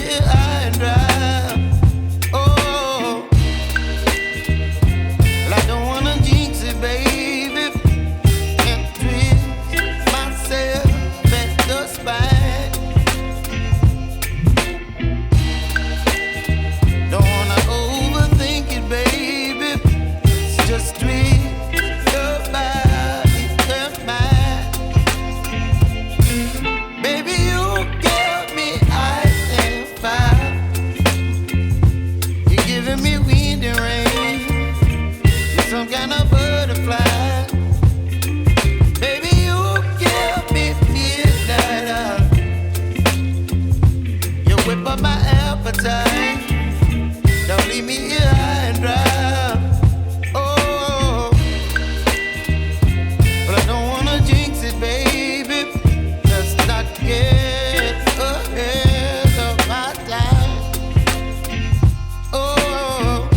here high and dry. Oh, well, I don't wanna jinx it, baby, and twist myself at the spine. Don't wanna overthink it, baby. It's just twist your body and mine. Baby, you give me ice and fire. You're giving me wind and rain. You're some kind of butterfly. Baby, you give me midnight. You whip up my appetite. Don't leave me here high and dry. Oh, but I don't wanna jinx it, baby. Let's not get ahead of my time. Oh,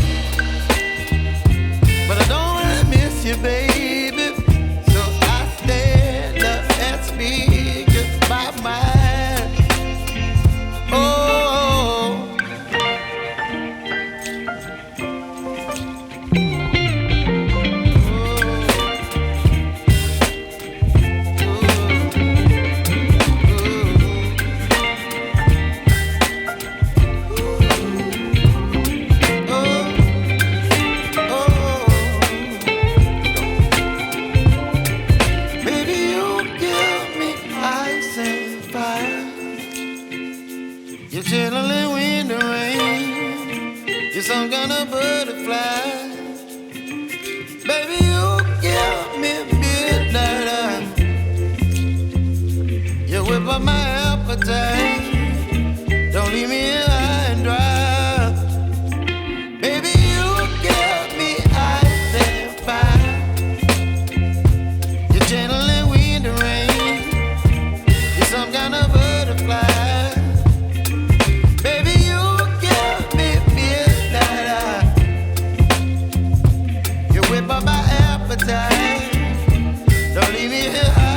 but I don't wanna miss you, baby. So I stand up and speak my mind. Oh. Baby, you give me ice and fire. You're chilling wind and rain. You're some kind of butterfly. Baby, you give me midnight. You whip up my appetite. Don't leave me here high and dry. Baby, you give me ice and fire. You're channeling wind and rain. You're some kind of butterfly. Baby, you give me midnight. You whip up my appetite. Don't leave me here high.